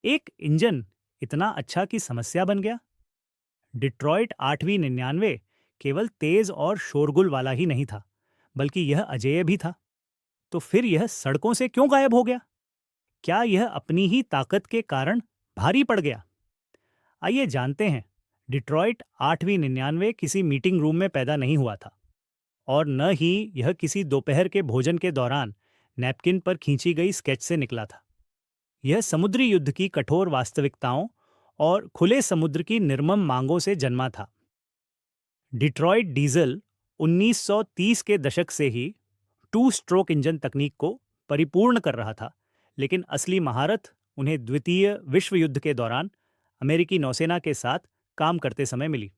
एक इंजन इतना अच्छा कि समस्या बन गया। डिट्रॉयट 8वीं 99 केवल तेज और शोरगुल वाला ही नहीं था, बल्कि यह अजेय भी था। तो फिर यह सड़कों से क्यों गायब हो गया? क्या यह अपनी ही ताकत के कारण भारी पड़ गया? आइए जानते हैं। डिट्रॉयट 8वीं 99 किसी मीटिंग रूम में पैदा नहीं हुआ था, और न ही यह किसी दोपहर के भोजन के दौरान नैपकिन पर खींची गई स्केच से निकला था। यह समुद्री युद्ध की कठोर वास्तविकताओं और खुले समुद्र की निर्मम मांगों से जन्मा था। डिट्रॉयट डीजल 1930 के दशक से ही टू स्ट्रोक इंजन तकनीक को परिपूर्ण कर रहा था, लेकिन असली महारत उन्हें द्वितीय विश्व युद्ध के दौरान अमेरिकी नौसेना के साथ काम करते समय मिली।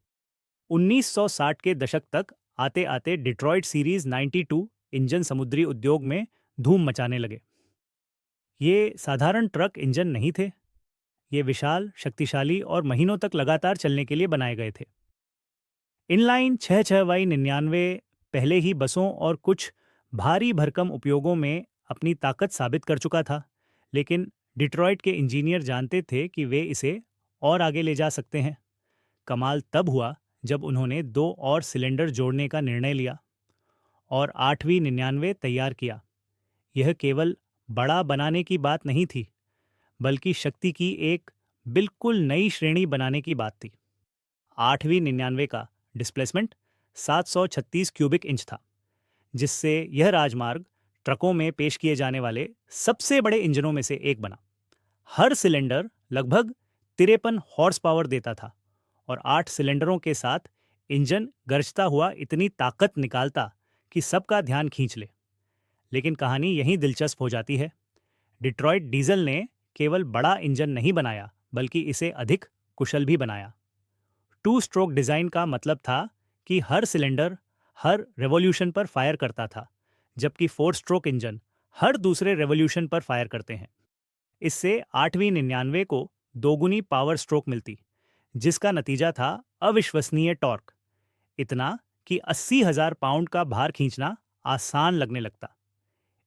1960 के दशक तक आते आते डिट्रॉयट सीरीज 92 इंजन समुद्री उद्योग में धूम मचाने लगे। ये साधारण ट्रक इंजन नहीं थे। ये विशाल, शक्तिशाली और महीनों तक लगातार चलने के लिए बनाए गए थे। इनलाइन 66Y99 पहले ही बसों और कुछ भारी भरकम उपयोगों में अपनी ताकत साबित कर चुका था, लेकिन डिट्रॉयट के इंजीनियर जानते थे कि वे इसे और आगे ले जा सकते हैं। कमाल तब हुआ जब उन्होंने दो और सिलेंडर जोड़ने का निर्णय लिया और 8वीं 99 तैयार किया। यह केवल बड़ा बनाने की बात नहीं थी, बल्कि शक्ति की एक बिल्कुल नई श्रेणी बनाने की बात थी। 8वीं 99 का डिस्प्लेसमेंट 736 क्यूबिक इंच था, जिससे यह राजमार्ग ट्रकों में पेश किए जाने वाले सबसे बड़े इंजनों में से एक बना। हर सिलेंडर लगभग 53 हॉर्स पावर देता था, और 8 सिलेंडरों के साथ इंजन गरजता हुआ इतनी ताकत निकालता कि सबका ध्यान खींच ले। लेकिन कहानी यहीं दिलचस्प हो जाती है। डिट्रॉयट डीजल ने केवल बड़ा इंजन नहीं बनाया, बल्कि इसे अधिक कुशल भी बनाया। टू स्ट्रोक डिज़ाइन का मतलब था कि हर सिलेंडर हर रेवोल्यूशन पर फायर करता था, जबकि फोर स्ट्रोक इंजन हर दूसरे रेवोल्यूशन पर फायर करते हैं। इससे 8वीं 99 को दोगुनी पावर स्ट्रोक मिलती, जिसका नतीजा था अविश्वसनीय टॉर्क, इतना कि 80,000 पाउंड का भार खींचना आसान लगने लगता।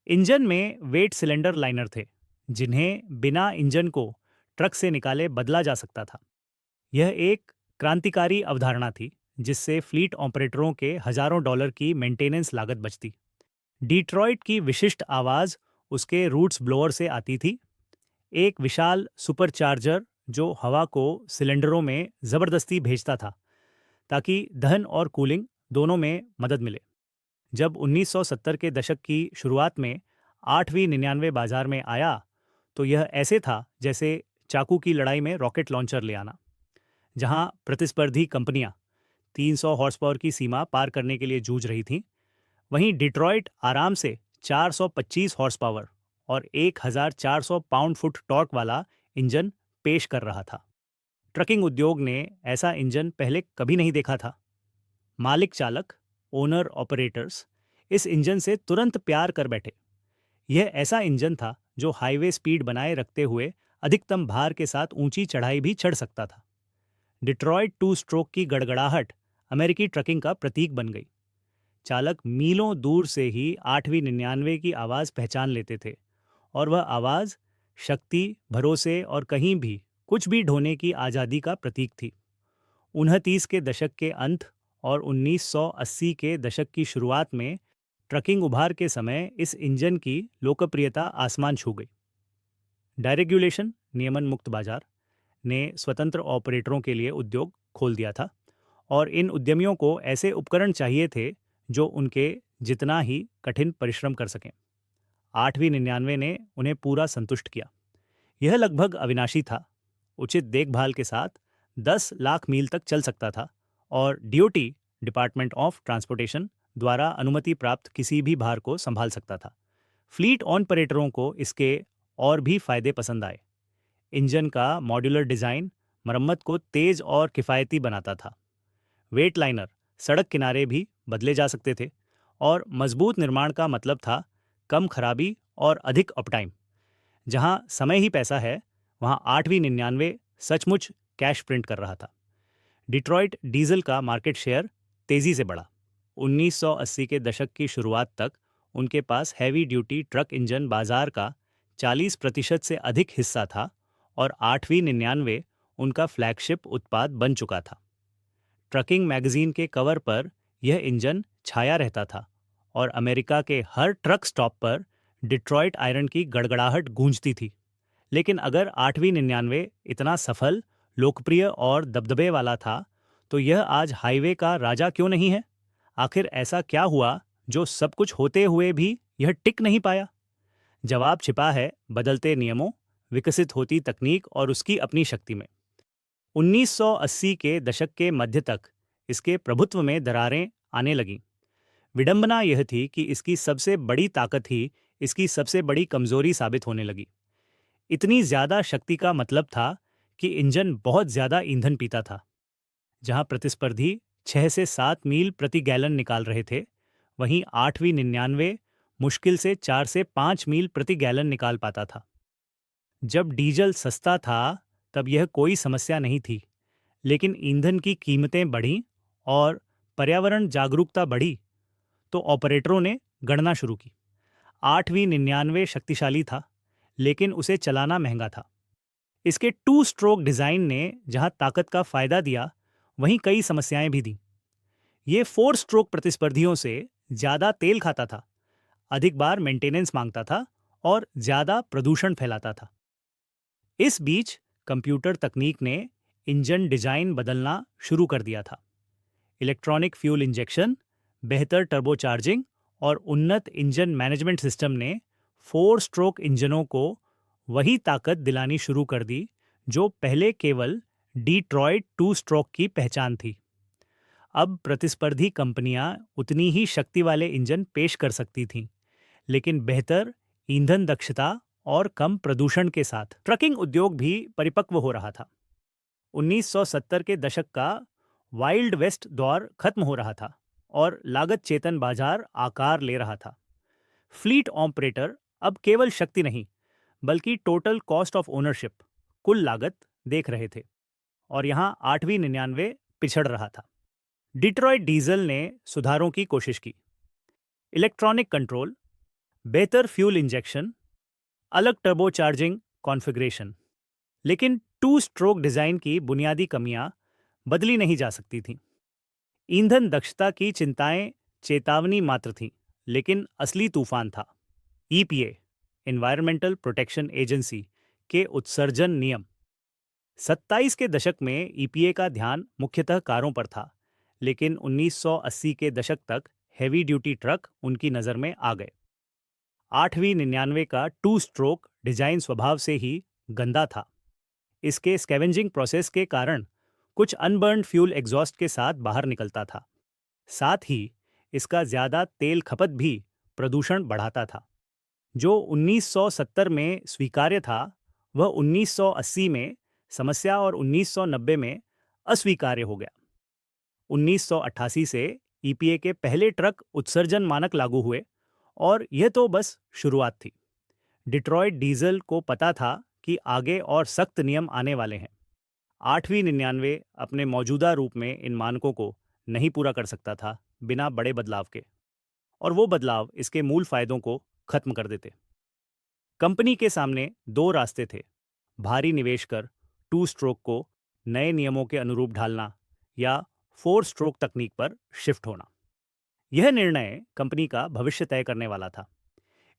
इंजन में वेट सिलेंडर लाइनर थे, जिन्हें बिना इंजन को ट्रक से निकाले बदला जा सकता था। यह एक क्रांतिकारी अवधारणा थी, जिससे फ्लीट ऑपरेटरों के हजारों डॉलर की मेंटेनेंस लागत बचती। डिट्रॉयट की विशिष्ट आवाज़ उसके रूट्स ब्लोअर से आती थी, एक विशाल सुपरचार्जर जो हवा को सिलेंडरों में ज़बरदस्ती भेजता था, ताकि दहन और कूलिंग दोनों में मदद मिले। जब 1970 के दशक की शुरुआत में 8वीं 99 बाजार में आया, तो यह ऐसे था जैसे चाकू की लड़ाई में रॉकेट लॉन्चर ले आना। जहां प्रतिस्पर्धी कंपनियां 300 हॉर्स पावर की सीमा पार करने के लिए जूझ रही थीं, वहीं डिट्रॉयट आराम से 425 हॉर्स पावर और 1400 पाउंड फुट टॉर्क वाला इंजन पेश कर रहा था। ट्रकिंग उद्योग ने ऐसा इंजन पहले कभी नहीं देखा था। मालिक चालक, ओनर ऑपरेटर्स इस इंजन से तुरंत प्यार कर बैठे। यह ऐसा इंजन था जो हाईवे स्पीड बनाए रखते हुए अधिकतम भार के साथ ऊंची चढ़ाई भी चढ़ सकता था। डिट्रॉयट टू स्ट्रोक की गड़गड़ाहट अमेरिकी ट्रकिंग का प्रतीक बन गई। चालक मीलों दूर से ही 8वीं 99 की आवाज़ पहचान लेते थे, और वह आवाज़ शक्ति, भरोसे और कहीं भी कुछ भी ढोने की आज़ादी का प्रतीक थी। 29 के दशक के अंत और 1980 के दशक की शुरुआत में ट्रकिंग उभार के समय इस इंजन की लोकप्रियता आसमान छू गई। डायरेगुलेशन, नियमन मुक्त बाजार, ने स्वतंत्र ऑपरेटरों के लिए उद्योग खोल दिया था, और इन उद्यमियों को ऐसे उपकरण चाहिए थे जो उनके जितना ही कठिन परिश्रम कर सकें। 8वीं 99 ने उन्हें पूरा संतुष्ट किया। यह लगभग अविनाशी था, उचित देखभाल के साथ 10 लाख मील तक चल सकता था, और डीओटी, डिपार्टमेंट ऑफ ट्रांसपोर्टेशन द्वारा अनुमति प्राप्त किसी भी भार को संभाल सकता था। फ्लीट ऑपरेटरों को इसके और भी फायदे पसंद आए। इंजन का मॉड्यूलर डिज़ाइन मरम्मत को तेज और किफ़ायती बनाता था। वेट लाइनर सड़क किनारे भी बदले जा सकते थे, और मजबूत निर्माण का मतलब था कम खराबी और अधिक अपटाइम। जहां समय ही पैसा है, वहां 8वीं 99 सचमुच कैश प्रिंट कर रहा था। डिट्रॉयट डीजल का मार्केट शेयर तेजी से बढ़ा। 1980 के दशक की शुरुआत तक उनके पास हैवी ड्यूटी ट्रक इंजन बाजार का 40% से अधिक हिस्सा था, और 8वीं 99 उनका फ्लैगशिप उत्पाद बन चुका था। ट्रकिंग मैगजीन के कवर पर यह इंजन छाया रहता था और अमेरिका के हर ट्रक स्टॉप पर डिट्रॉइट आयरन की गड़गड़ाहट गूंजती थी। लेकिन अगर 8वीं 99 इतना सफल, लोकप्रिय और दबदबे वाला था, तो यह आज हाईवे का राजा क्यों नहीं है? आखिर ऐसा क्या हुआ जो सब कुछ होते हुए भी यह टिक नहीं पाया? जवाब छिपा है बदलते नियमों, विकसित होती तकनीक और उसकी अपनी शक्ति में। 1980 के दशक के मध्य तक इसके प्रभुत्व में दरारें आने लगीं। विडंबना यह थी कि इसकी सबसे बड़ी ताकत ही इसकी सबसे बड़ी कमजोरी साबित होने लगी। इतनी ज्यादा शक्ति का मतलब था कि इंजन बहुत ज्यादा ईंधन पीता था। जहां प्रतिस्पर्धी 6 से 7 मील प्रति गैलन निकाल रहे थे, वहीं 8वीं 99 मुश्किल से 4 से 5 मील प्रति गैलन निकाल पाता था। जब डीजल सस्ता था तब यह कोई समस्या नहीं थी, लेकिन ईंधन की कीमतें बढ़ीं और पर्यावरण जागरूकता बढ़ी, तो ऑपरेटरों ने गणना शुरू की। 8वीं 99 शक्तिशाली था, लेकिन उसे चलाना महंगा था। इसके टू स्ट्रोक डिजाइन ने जहां ताकत का फायदा दिया, वहीं कई समस्याएं भी दी। ये 4 स्ट्रोक प्रतिस्पर्धियों से ज्यादा तेल खाता था, अधिक बार मेंटेनेंस मांगता था और ज्यादा प्रदूषण फैलाता था। इस बीच कंप्यूटर तकनीक ने इंजन डिजाइन बदलना शुरू कर दिया था। इलेक्ट्रॉनिक फ्यूल इंजेक्शन, बेहतर टर्बोचार्जिंग और उन्नत इंजन मैनेजमेंट सिस्टम ने 4 स्ट्रोक इंजनों को वही ताकत दिलानी शुरू कर दी जो पहले केवल डीट्रॉयट 2 स्ट्रोक की पहचान थी। अब प्रतिस्पर्धी कंपनियां उतनी ही शक्ति वाले इंजन पेश कर सकती थीं, लेकिन बेहतर ईंधन दक्षता और कम प्रदूषण के साथ। ट्रकिंग उद्योग भी परिपक्व हो रहा था। 1970 के दशक का वाइल्ड वेस्ट दौर खत्म हो रहा था और लागत चेतन बाजार आकार ले रहा था। फ्लीट ऑपरेटर अब केवल शक्ति नहीं, बल्कि टोटल कॉस्ट ऑफ ओनरशिप, कुल लागत देख रहे थे, और यहाँ 8वीं 99 पिछड़ रहा था। डिट्रॉयट डीजल ने सुधारों की कोशिश की। इलेक्ट्रॉनिक कंट्रोल, बेहतर फ्यूल इंजेक्शन, अलग टर्बोचार्जिंग कॉन्फ़िगरेशन, लेकिन 2 स्ट्रोक डिजाइन की बुनियादी कमियां बदली नहीं जा सकती थीं। ईंधन दक्षता की चिंताएं चेतावनी मात्र थीं, लेकिन असली तूफान था ईपीए, एनवायरमेंटल प्रोटेक्शन एजेंसी के उत्सर्जन नियम। 27 के दशक में ईपीए का ध्यान मुख्यतः कारों पर था, लेकिन 1980 के दशक तक हैवी ड्यूटी ट्रक उनकी नज़र में आ गए। 8वीं 99 का 2 स्ट्रोक डिजाइन स्वभाव से ही गंदा था। इसके स्कैवेंजिंग प्रोसेस के कारण कुछ अनबर्न्ड फ्यूल एग्जॉस्ट के साथ बाहर निकलता था। साथ ही इसका ज्यादा तेल खपत भी प्रदूषण बढ़ाता था। जो 1970 में स्वीकार्य था, वह 1980 में समस्या और 1990 में अस्वीकार्य हो गया। 1988 से ईपीए के पहले ट्रक उत्सर्जन मानक लागू हुए, और यह तो बस शुरुआत थी। डिट्रॉयट डीजल को पता था कि आगे और सख्त नियम आने वाले हैं। 8वीं 99 अपने मौजूदा रूप में इन मानकों को नहीं पूरा कर सकता था बिना बड़े बदलाव के, और वो बदलाव इसके मूल फायदों को खत्म कर देते। कंपनी के सामने 2 रास्ते थे: भारी निवेश कर 2 स्ट्रोक को नए नियमों के अनुरूप ढालना, या 4 स्ट्रोक तकनीक पर शिफ्ट होना। यह निर्णय कंपनी का भविष्य तय करने वाला था।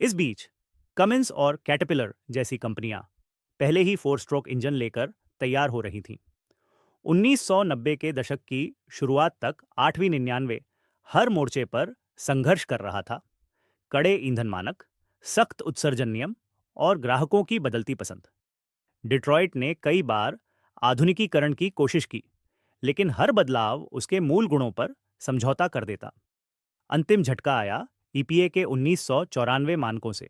इस बीच कमिंस और कैटरपिलर जैसी कंपनियां पहले ही 4 स्ट्रोक इंजन लेकर तैयार हो रही थीं। 1990 के दशक की शुरुआत तक 8वीं 99 हर मोर्चे पर संघर्ष कर रहा था। कड़े ईंधन मानक, सख्त उत्सर्जन नियम और ग्राहकों की बदलती पसंद। डिट्रॉयट ने कई बार आधुनिकीकरण की कोशिश की, लेकिन हर बदलाव उसके मूल गुणों पर समझौता कर देता। अंतिम झटका आया ईपीए के 1994 मानकों से।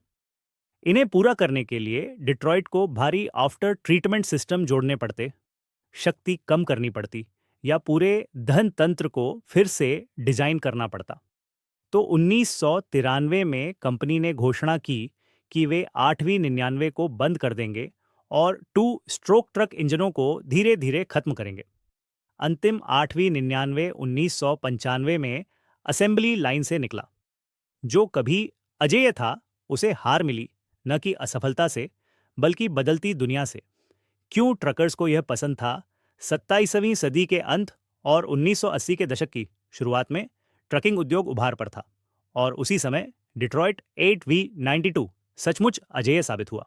इन्हें पूरा करने के लिए डिट्रॉयट को भारी आफ्टर ट्रीटमेंट सिस्टम जोड़ने पड़ते, शक्ति कम करनी पड़ती, या पूरे धन तंत्र को फिर से डिजाइन करना पड़ता। तो 1993 में कंपनी ने घोषणा की कि वे 8वीं 99 को बंद कर देंगे और 2 स्ट्रोक ट्रक इंजनों को धीरे धीरे खत्म करेंगे। अंतिम 8वीं 99 1995 में असेंबली लाइन से निकला। जो कभी अजेय था, उसे हार मिली, न कि असफलता से, बल्कि बदलती दुनिया से। क्यों ट्रकर्स को यह पसंद था? 27वीं सदी के अंत और 1980 के दशक की शुरुआत में ट्रकिंग उद्योग उभार पर था और उसी समय डिट्रॉइट 8V92 सचमुच अजेय साबित हुआ।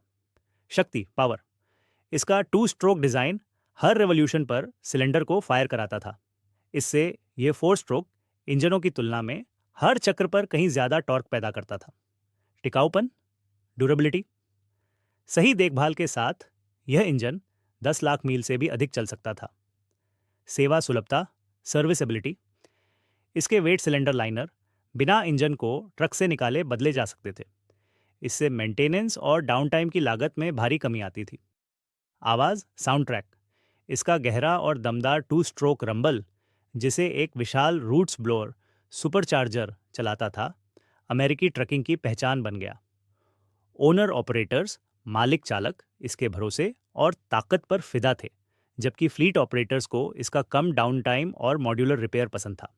शक्ति पावर, इसका 2 स्ट्रोक डिजाइन हर रेवोल्यूशन पर सिलेंडर को फायर कराता था। इससे यह 4 स्ट्रोक इंजनों की तुलना में हर चक्र पर कहीं ज्यादा टॉर्क पैदा करता था। टिकाऊपन, ड्यूरेबिलिटी, सही देखभाल के साथ यह इंजन 10 लाख मील से भी अधिक चल सकता था। सेवा सुलभता, सर्विसेबिलिटी, इसके वेट सिलेंडर लाइनर बिना इंजन को ट्रक से निकाले बदले जा सकते थे। इससे मेंटेनेंस और डाउन टाइम की लागत में भारी कमी आती थी। आवाज़, साउंड ट्रैक, इसका गहरा और दमदार 2 स्ट्रोक रंबल जिसे एक विशाल रूट्स ब्लोअर सुपरचार्जर चलाता था, अमेरिकी ट्रकिंग की पहचान बन गया। ओनर ऑपरेटर्स, मालिक चालक इसके भरोसे और ताकत पर फिदा थे, जबकि फ्लीट ऑपरेटर्स को इसका कम डाउन टाइम और मॉड्यूलर रिपेयर पसंद था।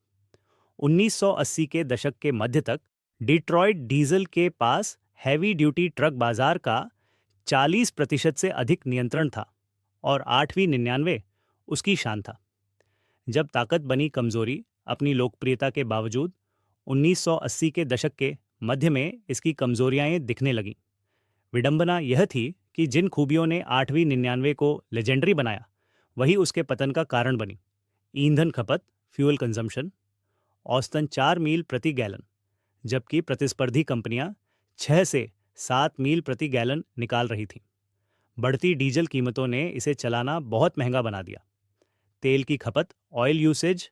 1980 के दशक के मध्य तक डिट्रॉइट डीजल के पास हैवी ड्यूटी ट्रक बाजार का 40% से अधिक नियंत्रण था और 8V99 उसकी शान था। जब ताकत बनी कमजोरी अपनी लोकप्रियता के बावजूद 1980 के दशक के मध्य में इसकी कमजोरियां दिखने लगीं। विडंबना यह थी कि जिन खूबियों ने 8V99 को लेजेंडरी बनाया वही उसके पतन का कारण बनी। ईंधन खपत, फ्यूल कंजम्पशन, औसतन 4 मील प्रति गैलन, जबकि प्रतिस्पर्धी कंपनियां 6 से 7 मील प्रति गैलन निकाल रही थीं। बढ़ती डीजल कीमतों ने इसे चलाना बहुत महंगा बना दिया। तेल की खपत, ऑयल यूसेज,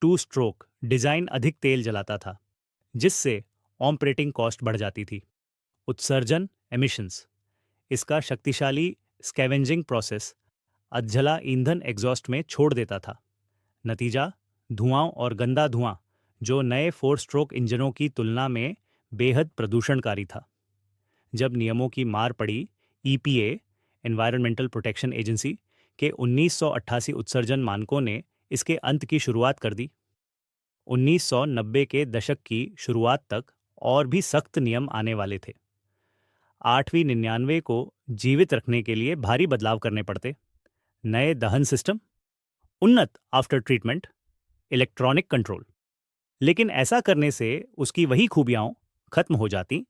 2 स्ट्रोक डिजाइन अधिक तेल जलाता था, जिससे ऑपरेटिंग कॉस्ट बढ़ जाती थी। उत्सर्जन, एमिशंस, इसका शक्तिशाली स्कैवेंजिंग प्रोसेस अधजला ईंधन एग्जॉस्ट में छोड़ देता था। नतीजा, धुआं और गंदा धुआं जो नए 4 स्ट्रोक इंजनों की तुलना में बेहद प्रदूषणकारी था। जब नियमों की मार पड़ी, ईपीए एनवायरमेंटल प्रोटेक्शन एजेंसी के 1988 उत्सर्जन मानकों ने इसके अंत की शुरुआत कर दी। 1990 के दशक की शुरुआत तक और भी सख्त नियम आने वाले थे। 8V99 को जीवित रखने के लिए भारी बदलाव करने पड़ते। नए दहन सिस्टम, उन्नत आफ्टर ट्रीटमेंट, इलेक्ट्रॉनिक कंट्रोल। लेकिन ऐसा करने से उसकी वही खूबियां खत्म हो जाती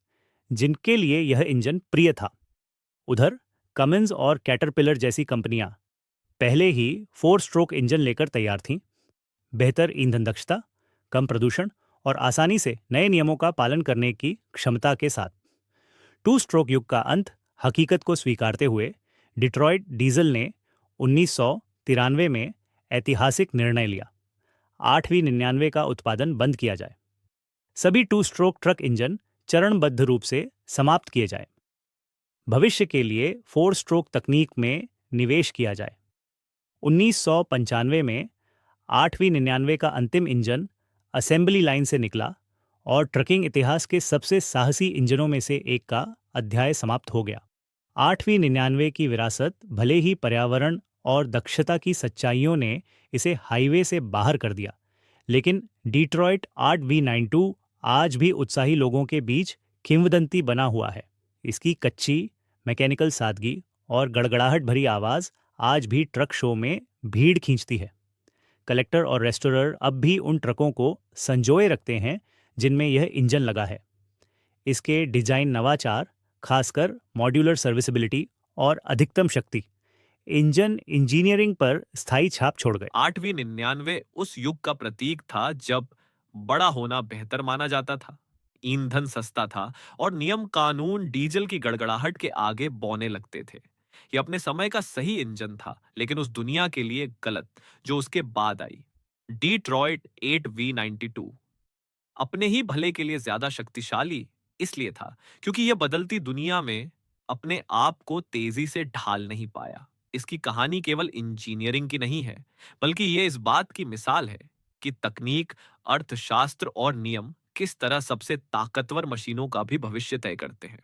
जिनके लिए यह इंजन प्रिय था। उधर कमिंस और कैटरपिलर जैसी कंपनियां पहले ही 4 स्ट्रोक इंजन लेकर तैयार थीं। बेहतर ईंधन दक्षता, कम प्रदूषण और आसानी से नए नियमों का पालन करने की क्षमता के साथ 2 स्ट्रोक युग का अंत हकीकत को स्वीकारते हुए डिट्रॉइट डीजल ने 1993 में ऐतिहासिक निर्णय लिया। 8V99 का उत्पादन बंद किया जाए। सभी 2 स्ट्रोक ट्रक इंजन चरणबद्ध रूप से समाप्त किए जाए। भविष्य के लिए 4 स्ट्रोक तकनीक में निवेश किया जाए। 1995 में 8V99 का अंतिम इंजन असेंबली लाइन से निकला और ट्रकिंग इतिहास के सबसे साहसी इंजनों में से एक का अध्याय समाप्त हो गया। 8V99 की विरासत भले ही पर्यावरण और दक्षता की सच्चाइयों ने इसे हाईवे से बाहर कर दिया, लेकिन डिट्रॉइट 8V92 आज भी उत्साही लोगों के बीच किंवदंती बना हुआ है। इसकी कच्ची मैकेनिकल सादगी और गड़गड़ाहट भरी आवाज़ आज भी ट्रक शो में भीड़ खींचती है। कलेक्टर और रेस्टोरर अब भी उन ट्रकों को संजोए रखते हैं जिनमें यह इंजन लगा है। इसके डिजाइन नवाचार, खासकर मॉड्यूलर सर्विसिबिलिटी और अधिकतम शक्ति, इंजन इंजीनियरिंग पर स्थायी छाप छोड़ गए। 8V99 उस युग का प्रतीक था जब बड़ा होना बेहतर माना जाता था, ईंधन सस्ता था और नियम कानून डीजल की गड़गड़ाहट के आगे बौने लगते थे। यह अपने समय का सही इंजन था, लेकिन उस दुनिया के लिए गलत जो उसके बाद आई। डिट्रॉइट 8V92 अपने ही भले के लिए ज्यादा शक्तिशाली इसलिए था क्योंकि यह बदलती दुनिया में अपने आप को तेजी से ढाल नहीं पाया। इसकी कहानी केवल इंजीनियरिंग की नहीं है, बल्कि यह इस बात की मिसाल है कि तकनीक, अर्थशास्त्र और नियम किस तरह सबसे ताकतवर मशीनों का भी भविष्य तय करते हैं।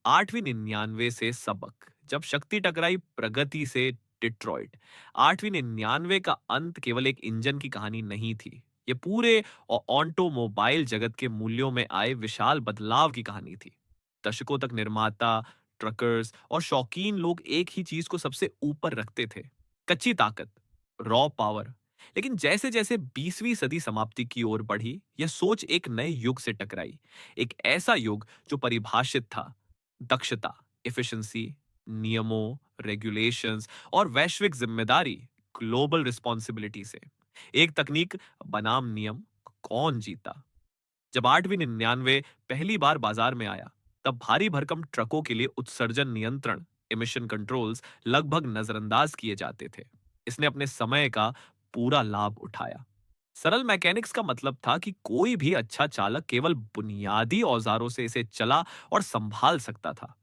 8V99 से सबक, जब शक्ति टकराई प्रगति से डिट्रॉइट। 8V99 का अंत केवल एक इंजन की कहानी नहीं थी, ये पूरे ऑटोमोबाइल जगत के मूल्यों में आए विशाल बदलाव की कहानी थी। दशकों तक निर्माता, ट्रकर्स और शौकीन लोग एक ही चीज को सबसे ऊपर रखते थे, कच्ची ताकत, रॉ पावर। लेकिन जैसे जैसे 20वीं सदी समाप्ति की ओर बढ़ी, यह सोच एक नए युग से टकराई। एक ऐसा युग जो परिभाषित था दक्षता, एफिशिएंसी, नियमों, रेगुलेशंस और वैश्विक जिम्मेदारी, ग्लोबल रिस्पॉन्सिबिलिटी से। एक तकनीक बनाम नियम, कौन जीता? जब 8वीं 99 पहली बार बाजार में आया, तब भारी भरकम ट्रकों के लिए उत्सर्जन नियंत्रण, इमिशन कंट्रोल्स लगभग नजरअंदाज किए जाते थे। इसने अपने समय का पूरा लाभ उठाया। सरल मैकेनिक्स का मतलब था कि कोई भी अच्छा चालक केवल बुनियादी औजारों से इसे चला और संभाल सकता था।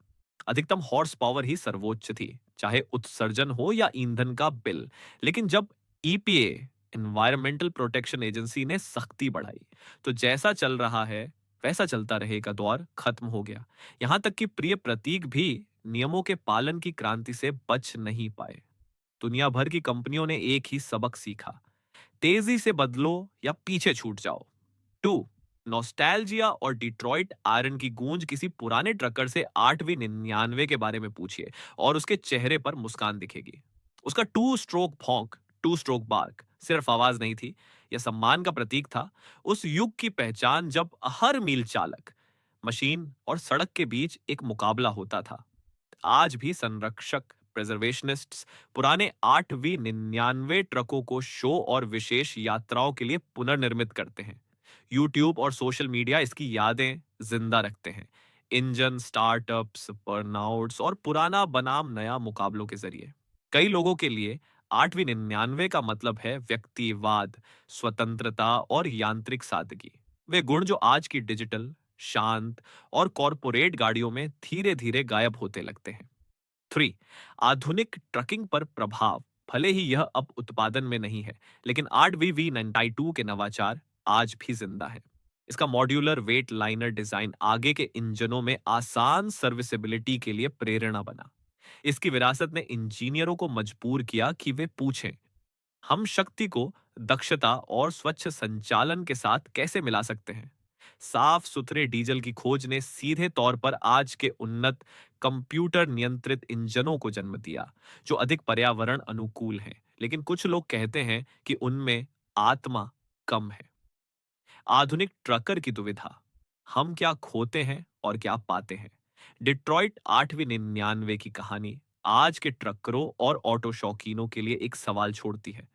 अधिकतम हॉर्स पावर ही सर्वोच्च थी, चाहे उत्सर्जन हो या ईंधन का बिल। लेकिन जब ईपीए, एनवायरमेंटल प्रोटेक्शन एजेंसी ने सख्ती बढ़ाई, तो जैसा चल रहा है वैसा चलता रहेगा दौर खत्म हो गया। यहां तक कि प्रिय प्रतीक भी नियमों के पालन की क्रांति से बच नहीं पाए। दुनिया भर की कंपनियों ने एक ही सबक सीखा, तेजी से बदलो या पीछे छूट जाओ। टू, नॉस्टैल्जिया और डिट्रॉइट आयरन की गूंज किसी पुराने ट्रकर से 8वीं 99 के बारे में पूछिए और उसके चेहरे पर मुस्कान दिखेगी। उसका टू स्ट्रोक भौंक, टू स्ट्रोक बार्क सिर्फ आवाज नहीं थी, यह सम्मान का प्रतीक था। उस युग की पहचान जब हर मील चालक, मशीन और सड़क के बीच एक मुकाबला होता था। आज भी संरक्षक, प्रिजर्वेशनिस्ट्स पुराने 8वीं 99 ट्रकों को शो और विशेष यात्राओं के लिए पुनर्निर्मित करते हैं। यूट्यूब और सोशल मीडिया इसकी यादें जिंदा रखते हैं, इंजन स्टार्टअप्स, बर्नआउट्स और पुराना बनाम नया मुकाबलों के जरिए। कई लोगों के लिए 8वीं 99 का मतलब है व्यक्तिवाद, स्वतंत्रता और यांत्रिक सादगी। वे गुण जो आज की डिजिटल, शांत और कॉरपोरेट गाड़ियों में धीरे धीरे गायब होते लगते हैं। 3, आधुनिक ट्रकिंग पर प्रभाव। भले ही यह अब उत्पादन में नहीं है, लेकिन 8वीं 92 के नवाचार आज भी जिंदा है। इसका मॉड्यूलर वेट लाइनर डिजाइन आगे के इंजनों में आसान सर्विसेबिलिटी के लिए प्रेरणा बना। इसकी विरासत ने इंजीनियरों को मजबूर किया कि वे पूछें, हम शक्ति को दक्षता और स्वच्छ संचालन के साथ कैसे मिला सकते हैं? साफ सुथरे डीजल की खोज ने सीधे तौर पर आज के उन्नत कंप्यूटर नियंत्रित इंजनों को जन्म दिया, जो अधिक पर्यावरण अनुकूल हैं। लेकिन कुछ लोग कहते हैं कि उनमें आत्मा कम है। आधुनिक ट्रकर की दुविधा, हम क्या खोते हैं और क्या पाते हैं? डिट्रॉइट 8वीं 99 की कहानी आज के ट्रकरों और ऑटो शौकीनों के लिए एक सवाल छोड़ती है।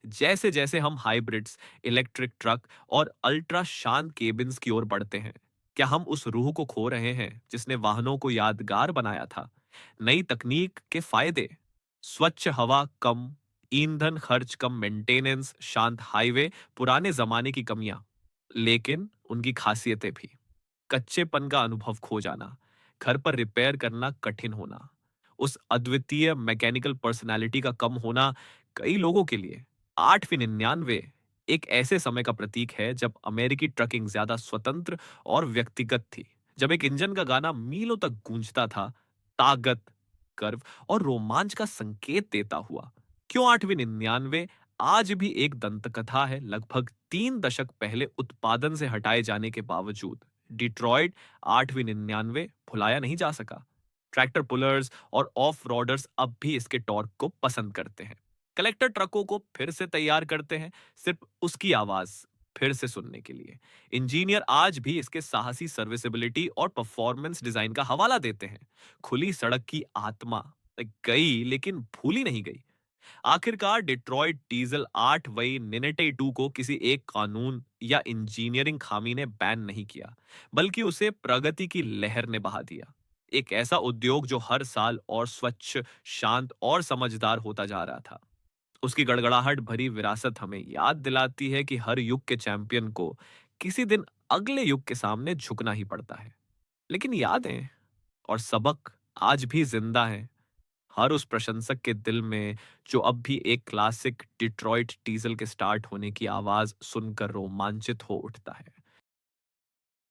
जैसे जैसे हम हाइब्रिड्स, इलेक्ट्रिक ट्रक और अल्ट्रा शांत केबिन्स की ओर बढ़ते हैं, क्या हम उस रूह को खो रहे हैं जिसने वाहनों को यादगार बनाया था? नई तकनीक के फायदे, स्वच्छ हवा कम, ईंधन खर्च कम, मेंटेनेंस, शांत हाईवे, पुराने जमाने की कमियां, लेकिन उनकी खासियतें भी। कच्चेपन का अनुभव खो जाना, घर पर रिपेयर करना कठिन होना, उस अद्वितीय मैकेनिकल पर्सनालिटी का कम होना। कई लोगों के लिए 8वीं 99 एक ऐसे समय का प्रतीक है जब अमेरिकी ट्रकिंग ज्यादा स्वतंत्र और व्यक्तिगत थी, जब एक इंजन का गाना मीलों तक गूंजता था, ताकत, कर्व और रोमांच का संकेत देता हुआ। क्यों 8वीं 99 आज भी एक दंतकथा है? लगभग 3 दशक पहले उत्पादन से हटाए जाने के बावजूद डिट्रॉइट 8वीं 99 भुलाया नहीं जा सका। ट्रैक्टर पुलर्स और ऑफ रोडर्स अब भी इसके टॉर्क को पसंद करते हैं। कलेक्टर ट्रकों को फिर से तैयार करते हैं, सिर्फ उसकी आवाज फिर से सुनने के लिए। इंजीनियर आज भी इसके साहसी सर्विसेबिलिटी और परफॉर्मेंस डिजाइन का हवाला देते हैं। खुली सड़क की आत्मा गई, लेकिन भूली नहीं गई। आखिरकार डिट्रॉइट डीजल 8 वही 2 को किसी एक कानून या इंजीनियरिंग खामी ने बैन नहीं किया, बल्कि उसे प्रगति की लहर ने बहा दिया। एक ऐसा उद्योग जो हर साल और स्वच्छ, शांत और समझदार होता जा रहा था। उसकी गड़गड़ाहट भरी विरासत हमें याद दिलाती है कि हर युग के चैंपियन को किसी दिन अगले युग के सामने झुकना ही पड़ता है। लेकिन यादें और सबक आज भी जिंदा हैं, हर उस प्रशंसक के दिल में जो अब भी एक क्लासिक डिट्रॉइट डीजल के स्टार्ट होने की आवाज सुनकर रोमांचित हो उठता है।